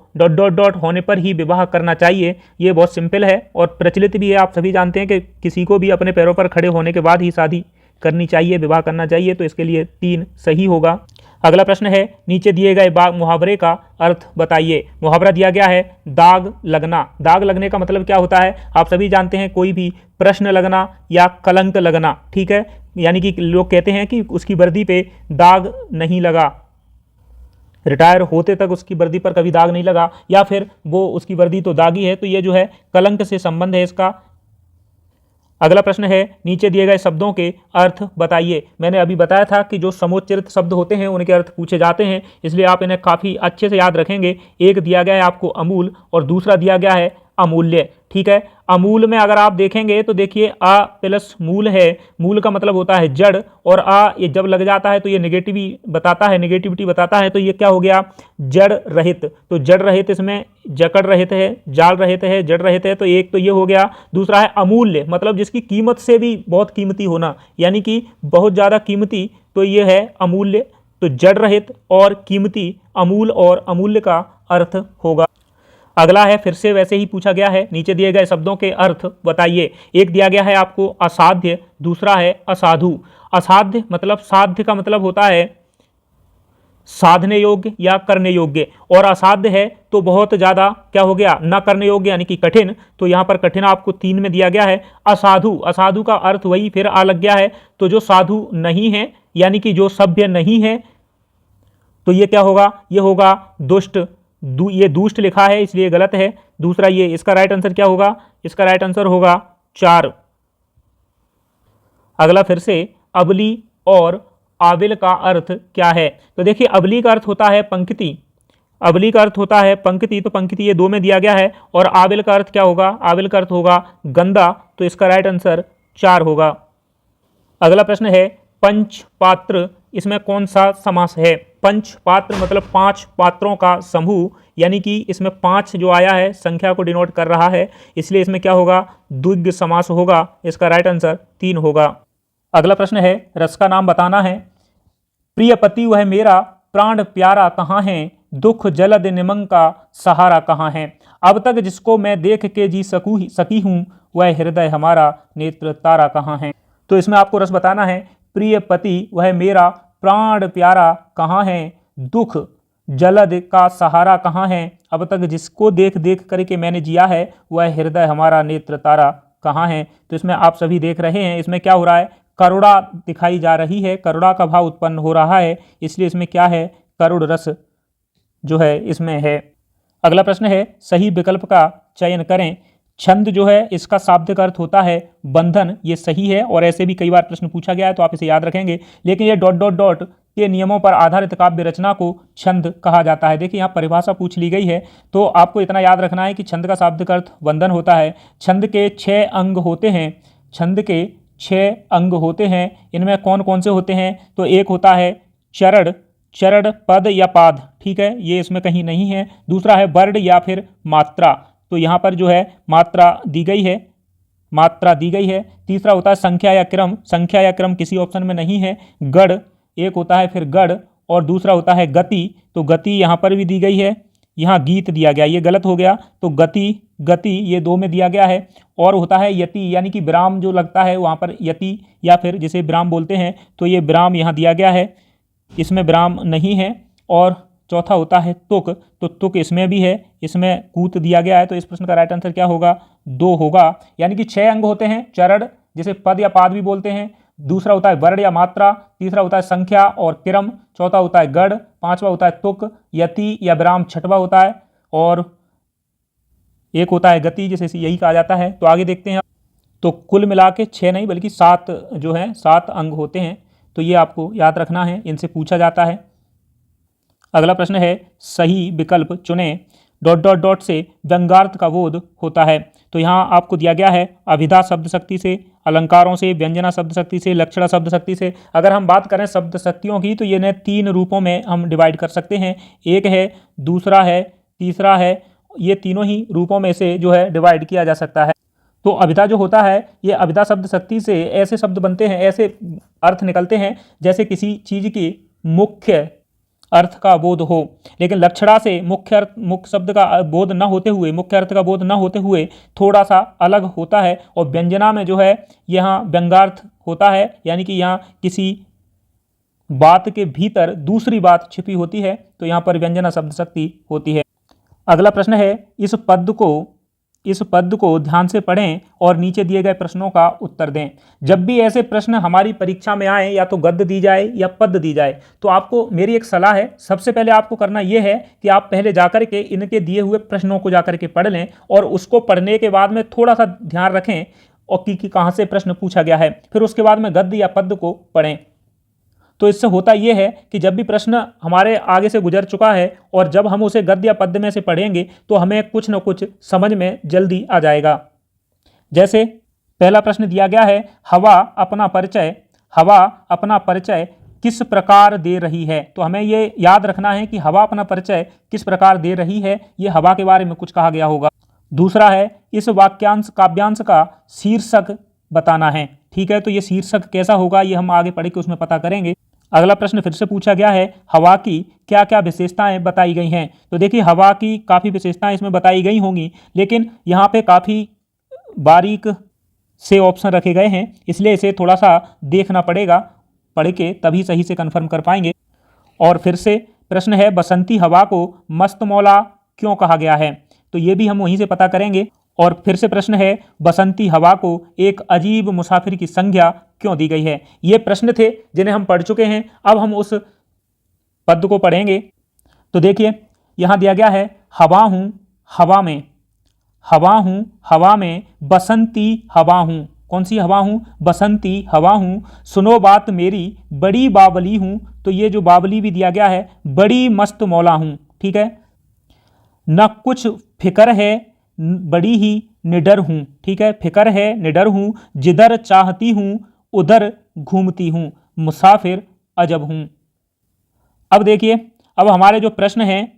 होने पर ही विवाह करना चाहिए। ये बहुत सिंपल है और प्रचलित भी है। आप सभी जानते हैं कि किसी को भी अपने पैरों पर खड़े होने के बाद ही शादी करनी चाहिए, विवाह करना चाहिए। तो इसके लिए 3 सही होगा। अगला प्रश्न है, नीचे दिए गए मुहावरे का अर्थ बताइए। मुहावरा दिया गया है दाग लगना। दाग लगने का मतलब क्या होता है? आप सभी जानते हैं, कोई भी प्रश्न लगना या कलंक लगना। ठीक है, यानी कि लोग कहते हैं कि उसकी वर्दी पे दाग नहीं लगा, रिटायर होते तक उसकी वर्दी पर कभी दाग नहीं लगा, या फिर वो उसकी वर्दी तो दागी है। तो ये जो है कलंक से संबंध है इसका। अगला प्रश्न है, नीचे दिए गए शब्दों के अर्थ बताइए। मैंने अभी बताया था कि जो समोच्चरित शब्द होते हैं उनके अर्थ पूछे जाते हैं, इसलिए आप इन्हें काफ़ी अच्छे से याद रखेंगे। एक दिया गया है आपको अमूल, और दूसरा दिया गया है अमूल्य। ठीक है, अमूल में अगर आप देखेंगे तो देखिए आ प्लस मूल है। मूल का मतलब होता है जड़, और आ ये जब लग जाता है तो ये नेगेटिविटी बताता है। तो ये क्या हो गया? जड़ रहित। तो जड़ रहित इसमें जकड़ रहित है, जाल रहित है, जड़ रहित है। तो एक तो ये हो गया। दूसरा है अमूल्य, मतलब जिसकी कीमत से भी बहुत कीमती होना, यानी कि बहुत ज़्यादा कीमती। तो ये है अमूल्य। तो जड़ रहित और कीमती, अमूल और अमूल्य का अर्थ होगा। अगला है, फिर से वैसे ही पूछा गया है, नीचे दिए गए शब्दों के अर्थ बताइए। एक दिया गया है आपको असाध्य, दूसरा है असाधु। असाध्य मतलब साध्य का मतलब होता है साधने योग्य या करने योग्य, और असाध्य है तो बहुत ज़्यादा क्या हो गया? न करने योग्य यानी कि कठिन। तो यहाँ पर कठिन आपको 3 में दिया गया है। असाधु, असाधु का अर्थ वही फिर आ लग गया है। तो जो साधु नहीं है यानी कि जो सभ्य नहीं है, तो ये क्या होगा? ये होगा दुष्ट। ये दुष्ट लिखा है इसलिए गलत है। दूसरा ये, इसका राइट आंसर क्या होगा? इसका राइट आंसर होगा 4। अगला फिर से, अबली और आविल का अर्थ क्या है? तो देखिए अबली का अर्थ होता है पंक्ति, अबली का अर्थ होता है पंक्ति। तो पंक्ति ये 2 में दिया गया है। और आविल का अर्थ क्या होगा? आविल का अर्थ होगा गंदा। तो इसका राइट आंसर 4 होगा। अगला प्रश्न है, पंच पात्र, इसमें कौन सा समास है? पंच पात्र मतलब 5 पात्रों का समूह, यानी कि इसमें 5 जो आया है संख्या को डिनोट कर रहा है, इसलिए इसमें क्या होगा, द्विगु समास होगा। इसका राइट आंसर 3 होगा। अगला प्रश्न है, रस का नाम बताना है। प्रिय पति वह मेरा प्राण प्यारा कहाँ है, दुख जलद निमंग का सहारा कहाँ है। अब तक जिसको मैं देख के जी सकी हूँ, वह हृदय हमारा नेत्र तारा कहाँ है। तो इसमें आपको रस बताना है, प्रिय पति वह मेरा प्राण प्यारा कहाँ है, दुख जलद का सहारा कहाँ है, अब तक जिसको देख देख करके मैंने जिया है, वह हृदय हमारा नेत्र तारा कहाँ है। तो इसमें आप सभी देख रहे हैं, इसमें क्या हो रहा है, करुणा दिखाई जा रही है, करुणा का भाव उत्पन्न हो रहा है, इसलिए इसमें क्या है, करुण रस जो है इसमें है। अगला प्रश्न है, सही विकल्प का चयन करें। छंद जो है इसका शाब्दिक अर्थ होता है बंधन, ये सही है और ऐसे भी कई बार प्रश्न पूछा गया है तो आप इसे याद रखेंगे। लेकिन ये डॉट डॉट डॉट के नियमों पर आधारित काव्य रचना को छंद कहा जाता है। देखिए यहाँ परिभाषा पूछ ली गई है, तो आपको इतना याद रखना है कि छंद का शाब्दिक अर्थ बंधन होता है। छंद के 6 अंग होते हैं, छंद के 6 अंग होते हैं। इनमें कौन कौन से होते हैं, तो एक होता है चरण, चरण पद या पाद, ठीक है, ये इसमें कहीं नहीं है। दूसरा है वर्ण या फिर मात्रा, तो यहाँ पर जो है मात्रा दी गई है, मात्रा दी गई है। तीसरा होता है संख्या या क्रम, संख्या या क्रम किसी ऑप्शन में नहीं है। गढ़ एक होता है, फिर गढ़, और दूसरा होता है गति, तो गति यहाँ पर भी दी गई है। यहाँ गीत दिया गया, ये गलत हो गया, तो गति गति ये 2 में दिया गया है। और होता है यति, यानी कि विराम जो लगता है वहाँ पर यति या फिर जिसे विराम बोलते हैं, तो ये विराम यहाँ दिया गया है, इसमें विराम नहीं है। और चौथा होता है तुक, तो तुक इसमें भी है, इसमें कूत दिया गया है। तो इस प्रश्न का राइट आंसर क्या होगा, 2 होगा। यानी कि 6 अंग होते हैं, चरण जिसे पद या पाद भी बोलते हैं, दूसरा होता है वर्ण या मात्रा, तीसरा होता है संख्या और क्रम, चौथा होता है गढ़, पांचवा होता है तुक, यति या विराम छठवा होता है, और एक होता है गति जिसे यही कहा जाता है। तो आगे देखते हैं। तो कुल मिला के 6 नहीं बल्कि 7 जो है 7 अंग होते हैं, तो ये आपको याद रखना है, इनसे पूछा जाता है। अगला प्रश्न है, सही विकल्प चुनें। डॉट डॉट डॉट से व्यंग्यार्थ का बोध होता है, तो यहाँ आपको दिया गया है अभिधा शब्द शक्ति से, अलंकारों से, व्यंजना शब्द शक्ति से, लक्षणा शब्द शक्ति से। अगर हम बात करें शब्द शक्तियों की तो ये 3 रूपों में हम डिवाइड कर सकते हैं, एक है, दूसरा है, तीसरा है, ये तीनों ही रूपों में से जो है डिवाइड किया जा सकता है। तो अभिधा जो होता है, ये अभिधा शब्द शक्ति से ऐसे शब्द बनते हैं, ऐसे अर्थ निकलते हैं जैसे किसी चीज की मुख्य अर्थ का बोध हो। लेकिन लक्षणा से मुख्य शब्द का बोध न होते हुए, मुख्य अर्थ का बोध न होते हुए थोड़ा सा अलग होता है। और व्यंजना में जो है यहाँ व्यंग्यार्थ होता है, यानी कि यहाँ किसी बात के भीतर दूसरी बात छिपी होती है, तो यहाँ पर व्यंजना शब्द शक्ति होती है। अगला प्रश्न है, इस पद को ध्यान से पढ़ें और नीचे दिए गए प्रश्नों का उत्तर दें। जब भी ऐसे प्रश्न हमारी परीक्षा में आए, या तो गद्य दी जाए या पद दी जाए, तो आपको मेरी एक सलाह है, सबसे पहले आपको करना यह है कि आप पहले जाकर के इनके दिए हुए प्रश्नों को जाकर के पढ़ लें, और उसको पढ़ने के बाद में थोड़ा सा ध्यान रखें और कि कहाँ से प्रश्न पूछा गया है, फिर उसके बाद में गद्य या पद को पढ़ें। तो इससे होता यह है कि जब भी प्रश्न हमारे आगे से गुजर चुका है और जब हम उसे गद्य या पद्य में से पढ़ेंगे तो हमें कुछ न कुछ समझ में जल्दी आ जाएगा। जैसे पहला प्रश्न दिया गया है, हवा अपना परिचय किस प्रकार दे रही है। तो हमें ये याद रखना है कि हवा अपना परिचय किस प्रकार दे रही है, ये हवा के बारे में कुछ कहा गया होगा। दूसरा है, इस काव्यांश का शीर्षक बताना है, ठीक है, तो ये शीर्षक कैसा होगा ये हम आगे पढ़ के उसमें पता करेंगे। अगला प्रश्न फिर से पूछा गया है, हवा की क्या क्या विशेषताएं बताई गई हैं। तो देखिए हवा की काफ़ी विशेषताएं इसमें बताई गई होंगी, लेकिन यहाँ पे काफ़ी बारीक से ऑप्शन रखे गए हैं, इसलिए इसे थोड़ा सा देखना पड़ेगा, पढ़ के तभी सही से कन्फर्म कर पाएंगे। और फिर से प्रश्न है, बसंती हवा को मस्तमौला क्यों कहा गया है, तो ये भी हम वहीं से पता करेंगे। और फिर से प्रश्न है, बसंती हवा को एक अजीब मुसाफिर की संज्ञा क्यों दी गई है। ये प्रश्न थे जिन्हें हम पढ़ चुके हैं, अब हम उस पद को पढ़ेंगे। तो देखिए यहाँ दिया गया है, हवा हूँ हवा में, हवा हूँ हवा में, बसंती हवा हूँ। कौन सी हवा हूँ, बसंती हवा हूँ। सुनो बात मेरी बड़ी बावली हूँ, तो ये जो बावली भी दिया गया है, बड़ी मस्त मौला हूँ, ठीक है। न कुछ फिक्र है बड़ी ही निडर हूँ, ठीक है, फिक्र है निडर हूँ। जिधर चाहती हूँ उधर घूमती हूँ, मुसाफिर अजब हूँ। अब देखिए, अब हमारे जो प्रश्न हैं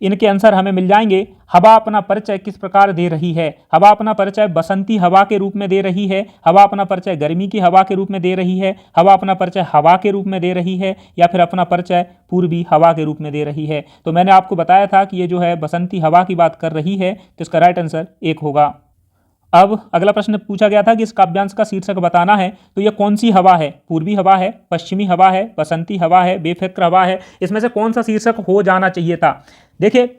इनके आंसर हमें मिल जाएंगे। हवा अपना परिचय किस प्रकार दे रही है? हवा अपना परिचय बसंती हवा के रूप में दे रही है, हवा अपना परिचय गर्मी की हवा के रूप में दे रही है, हवा अपना परिचय हवा के रूप में दे रही है, या फिर अपना परिचय पूर्वी हवा के रूप में दे रही है। तो मैंने आपको बताया था कि ये जो है बसंती हवा की बात कर रही है, तो इसका राइट आंसर 1 होगा। अब अगला प्रश्न पूछा गया था कि इस काव्यांश का शीर्षक बताना है, तो ये कौन सी हवा है? पूर्वी हवा है, पश्चिमी हवा है, बसंती हवा है, बेफिक्र हवा है? इसमें से कौन सा शीर्षक हो जाना चाहिए था? देखिए,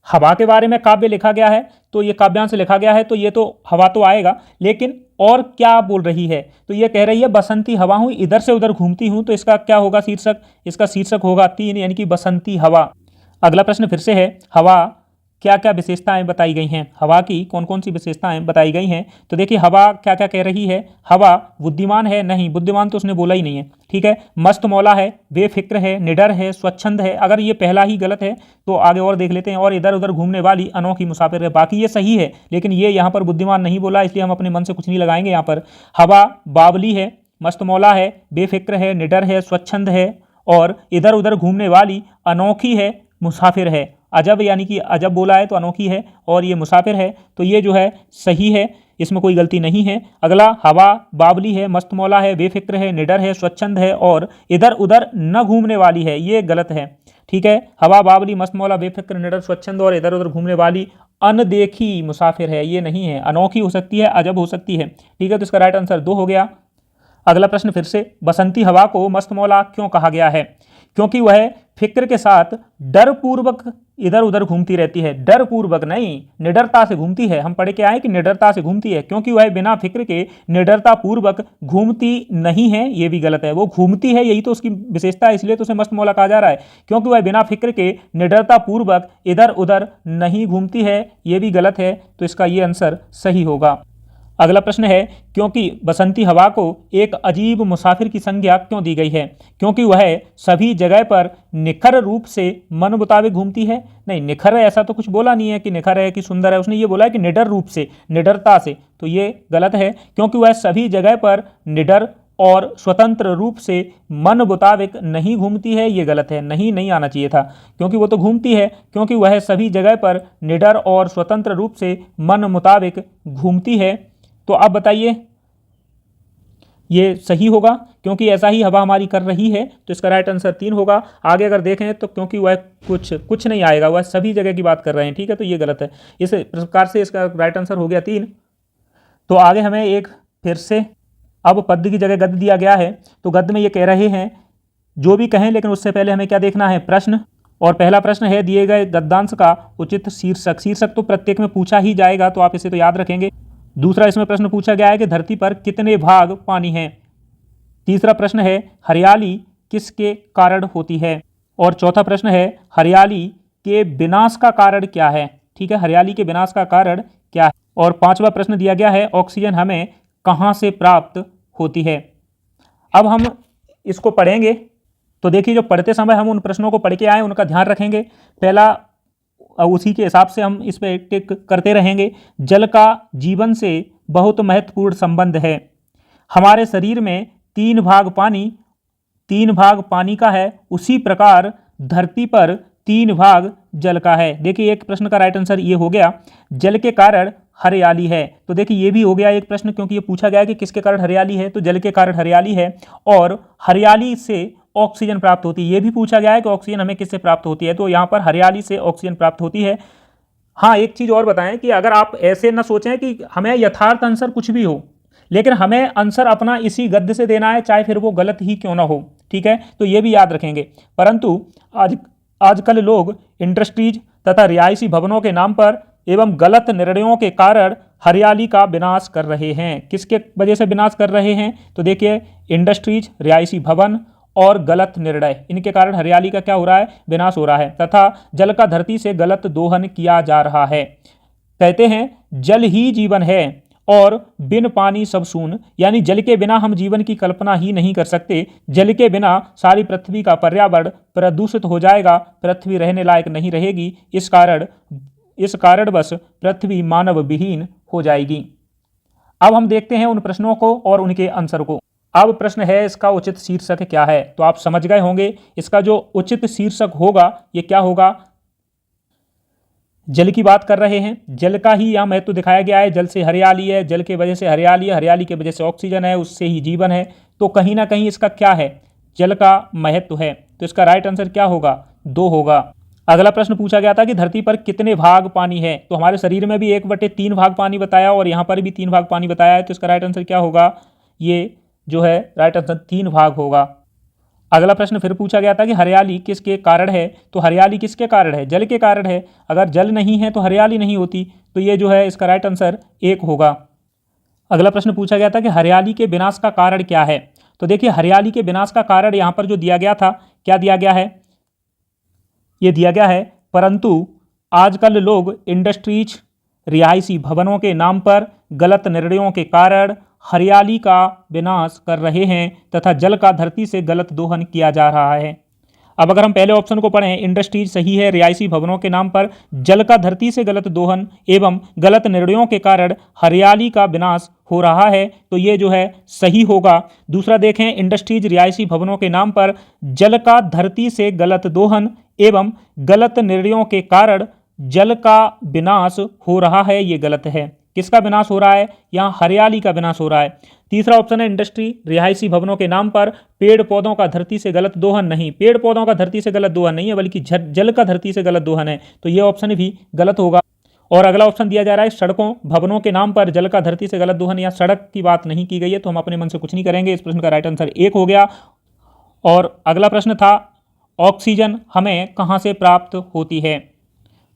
हवा के बारे में काव्य लिखा गया है, तो ये काव्यांश लिखा गया है, तो ये तो हवा तो आएगा, लेकिन और क्या बोल रही है? तो ये कह रही है बसंती हवा हूं, इधर से उधर घूमती हूं, तो इसका क्या होगा शीर्षक? इसका शीर्षक होगा 3, यानी कि बसंती हवा। अगला प्रश्न फिर से है, हवा क्या क्या विशेषताएं बताई गई हैं? हवा की कौन कौन सी विशेषताएं बताई गई हैं? तो देखिए, हवा क्या क्या कह रही है। हवा बुद्धिमान है, नहीं, बुद्धिमान तो उसने बोला ही नहीं है, ठीक है। मस्त मौला है, बेफिक्र है, निडर है, स्वच्छंद है। अगर ये पहला ही गलत है तो आगे और देख लेते हैं। और इधर उधर घूमने वाली, अनोखी, मुसाफिर है। बाकी ये सही है, लेकिन ये यहाँ पर बुद्धिमान नहीं बोला, इसलिए हम अपने मन से कुछ नहीं लगाएंगे यहाँ पर। हवा बावली है, मस्त मौला है, बेफिक्र है, निडर है, स्वच्छंद है, और इधर उधर घूमने वाली, अनोखी है, मुसाफिर है। अजब यानी कि अजब बोला है तो अनोखी है, और ये मुसाफिर है, तो ये जो है सही है, इसमें कोई गलती नहीं है। अगला, हवा बावली है, मस्त मौला है, बेफिक्र है, निडर है, स्वच्छंद है, और इधर उधर न घूमने वाली है, ये गलत है, ठीक है। हवा बावली, मस्त मौला, बेफिक्र, निडर, स्वच्छंद और इधर उधर घूमने वाली, अनदेखी मुसाफिर है, ये नहीं है। अनोखी हो सकती है, अजब हो सकती है, ठीक है। तो इसका राइट आंसर 2 हो गया। अगला प्रश्न फिर से, बसंती हवा को मस्त मौला क्यों कहा गया है? क्योंकि वह फिक्र के साथ डरपूर्वक इधर उधर घूमती रहती है। डरपूर्वक नहीं, निडरता से घूमती है। हम पढ़ के आए कि निडरता से घूमती है, क्योंकि वह बिना फिक्र के निडरता पूर्वक घूमती नहीं है, ये भी गलत है। वो घूमती है, यही तो उसकी विशेषता है, इसलिए तो उसे मस्त मौला कहा जा रहा है, क्योंकि वह बिना फिक्र के निडरता पूर्वक इधर उधर नहीं घूमती है, ये भी गलत है। तो इसका ये आंसर सही होगा। अगला प्रश्न है, क्योंकि बसंती हवा को एक अजीब मुसाफिर की संज्ञा क्यों दी गई है? क्योंकि वह सभी जगह पर निखर रूप से मन मुताबिक घूमती है। नहीं, निखर ऐसा तो कुछ बोला नहीं है कि निखर है कि सुंदर है, उसने ये बोला है कि निडर रूप से, निडरता से, तो ये गलत है। क्योंकि वह सभी जगह पर निडर और स्वतंत्र रूप से मन मुताबिक नहीं घूमती है, ये गलत है, नहीं नहीं आना चाहिए था, क्योंकि वो तो घूमती है। क्योंकि वह सभी जगह पर निडर और स्वतंत्र रूप से मन मुताबिक घूमती है, तो आप बताइए, ये सही होगा, क्योंकि ऐसा ही हवा हमारी कर रही है, तो इसका राइट आंसर 3 होगा। आगे अगर देखें तो क्योंकि वह कुछ नहीं आएगा, वह सभी जगह की बात कर रहे हैं, ठीक है, तो ये गलत है। इस प्रकार से इसका राइट आंसर हो गया 3। तो आगे हमें एक फिर से अब पद्य की जगह गद्य दिया गया है, तो गद्य में ये कह रहे हैं, जो भी कहें, लेकिन उससे पहले हमें क्या देखना है? प्रश्न। और पहला प्रश्न है, दिए गए गद्यांश का उचित शीर्षक। शीर्षक तो प्रत्येक में पूछा ही जाएगा, तो आप इसे तो याद रखेंगे। दूसरा, इसमें प्रश्न पूछा गया है कि धरती पर कितने भाग पानी हैं। तीसरा प्रश्न है, हरियाली किसके कारण होती है। और चौथा प्रश्न है, हरियाली के विनाश का कारण क्या है। ठीक है, हरियाली के विनाश का कारण क्या है। और पांचवा प्रश्न दिया गया है, ऑक्सीजन हमें कहाँ से प्राप्त होती है। अब हम इसको पढ़ेंगे, तो देखिए, जो पढ़ते समय हम उन प्रश्नों को पढ़ के आए उनका ध्यान रखेंगे। पहला, उसी के हिसाब से हम इस पर टिक करते रहेंगे। जल का जीवन से बहुत महत्वपूर्ण संबंध है। हमारे शरीर में 3 भाग पानी का है, उसी प्रकार धरती पर 3 भाग जल का है। देखिए, एक प्रश्न का राइट आंसर ये हो गया, जल के कारण हरियाली है। तो देखिए, ये भी हो गया एक प्रश्न, क्योंकि ये पूछा गया कि किसके कारण हरियाली है, तो जल के कारण हरियाली है। और हरियाली से ऑक्सीजन प्राप्त होती है, ये भी पूछा गया है कि ऑक्सीजन हमें किससे प्राप्त होती है, तो यहाँ पर हरियाली से ऑक्सीजन प्राप्त होती है। हाँ, एक चीज़ और बताएं कि अगर आप ऐसे न सोचें कि हमें यथार्थ आंसर कुछ भी हो, लेकिन हमें आंसर अपना इसी गद्य से देना है, चाहे फिर वो गलत ही क्यों ना हो। ठीक है, तो ये भी याद रखेंगे। परंतु आजकल लोग इंडस्ट्रीज तथा रिहायशी भवनों के नाम पर एवं गलत निर्णयों के कारण हरियाली का विनाश कर रहे हैं। किसके वजह से विनाश कर रहे हैं? तो देखिए, इंडस्ट्रीज, रिहायशी भवन और गलत निर्णय, इनके कारण हरियाली का क्या हो रहा है? विनाश हो रहा है। तथा जल का धरती से गलत दोहन किया जा रहा है। कहते हैं, जल ही जीवन है और बिन पानी सब सून, यानी जल के बिना हम जीवन की कल्पना ही नहीं कर सकते। जल के बिना सारी पृथ्वी का पर्यावरण प्रदूषित हो जाएगा, पृथ्वी रहने लायक नहीं रहेगी। इस कारण बस पृथ्वी मानव विहीन हो जाएगी। अब हम देखते हैं उन प्रश्नों को और उनके आंसर को। अब प्रश्न है इसका उचित शीर्षक क्या है। तो आप समझ गए होंगे इसका जो उचित शीर्षक होगा ये क्या होगा। जल की बात कर रहे हैं, जल का ही यहाँ महत्व दिखाया गया है। जल से हरियाली है, जल के वजह से हरियाली है, हरियाली की वजह से ऑक्सीजन है, उससे ही जीवन है। तो कहीं ना कहीं इसका क्या है, जल का महत्व है। तो इसका राइट आंसर क्या होगा, 2 होगा। अगला प्रश्न पूछा गया था कि धरती पर कितने भाग पानी है। तो हमारे शरीर में भी 1/3 भाग पानी बताया और यहाँ पर भी 3 भाग पानी बताया है। तो इसका राइट आंसर क्या होगा, ये जो है राइट आंसर 3 भाग होगा। अगला प्रश्न फिर पूछा गया था कि हरियाली किसके कारण है। तो हरियाली किसके कारण है, जल के कारण है। अगर जल नहीं है तो हरियाली नहीं होती। तो ये जो है इसका राइट आंसर 1 होगा। अगला प्रश्न पूछा गया था कि हरियाली के विनाश का कारण क्या है। तो देखिए हरियाली के विनाश का कारण यहाँ पर जो दिया गया था, क्या दिया गया है, ये दिया गया है परंतु आजकल लोग इंडस्ट्रीज, रिहायशी भवनों के नाम पर गलत निर्णयों के कारण हरियाली का विनाश कर रहे हैं तथा जल का धरती से गलत दोहन किया जा रहा है। अब अगर हम पहले ऑप्शन को पढ़ें, इंडस्ट्रीज सही है, रिहायशी भवनों के नाम पर जल का धरती से गलत दोहन एवं गलत निर्णयों के कारण हरियाली का विनाश हो रहा है, तो ये जो है सही होगा। दूसरा देखें, इंडस्ट्रीज रिहायशी भवनों के नाम पर जल का धरती से गलत दोहन एवं गलत निर्णयों के कारण जल का विनाश हो रहा है, ये गलत है। किसका विनाश हो रहा है, यहाँ हरियाली का विनाश हो रहा है। तीसरा ऑप्शन है इंडस्ट्री रिहायशी भवनों के नाम पर पेड़ पौधों का धरती से गलत दोहन। नहीं, पेड़ पौधों का धरती से गलत दोहन नहीं है, बल्कि जल का धरती से गलत दोहन है। तो ये ऑप्शन भी गलत होगा। और अगला ऑप्शन दिया जा रहा है सड़कों भवनों के नाम पर जल का धरती से गलत दोहन, या सड़क की बात नहीं की गई है, तो हम अपने मन से कुछ नहीं करेंगे। इस प्रश्न का राइट आंसर 1 हो गया। और अगला प्रश्न था ऑक्सीजन हमें कहाँ से प्राप्त होती है।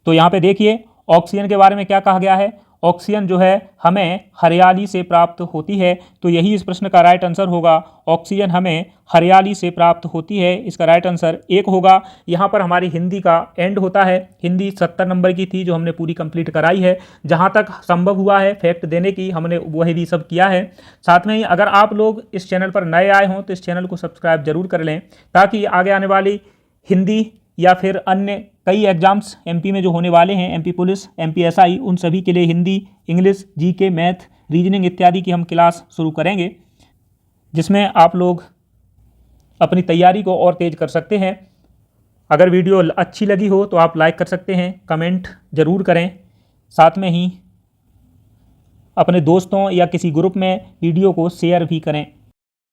तो यहाँ पे देखिए ऑक्सीजन के बारे में क्या कहा गया है, ऑक्सीजन जो है हमें हरियाली से प्राप्त होती है। तो यही इस प्रश्न का राइट आंसर होगा, ऑक्सीजन हमें हरियाली से प्राप्त होती है। इसका राइट आंसर 1 होगा। यहाँ पर हमारी हिंदी का एंड होता है। हिंदी 70 नंबर की थी जो हमने पूरी कंप्लीट कराई है। जहाँ तक संभव हुआ है फैक्ट देने की हमने वही भी सब किया है। साथ में ही अगर आप लोग इस चैनल पर नए आए हों तो इस चैनल को सब्सक्राइब जरूर कर लें, ताकि आगे आने वाली हिंदी या फिर अन्य कई एग्जाम्स एमपी में जो होने वाले हैं, एमपी पुलिस, एमपी एसआई, उन सभी के लिए Hindi, English, GK, math, reasoning इत्यादि की हम क्लास शुरू करेंगे, जिसमें आप लोग अपनी तैयारी को और तेज कर सकते हैं। अगर वीडियो अच्छी लगी हो तो आप लाइक कर सकते हैं, कमेंट ज़रूर करें, साथ में ही अपने दोस्तों या किसी ग्रुप में वीडियो को शेयर भी करें।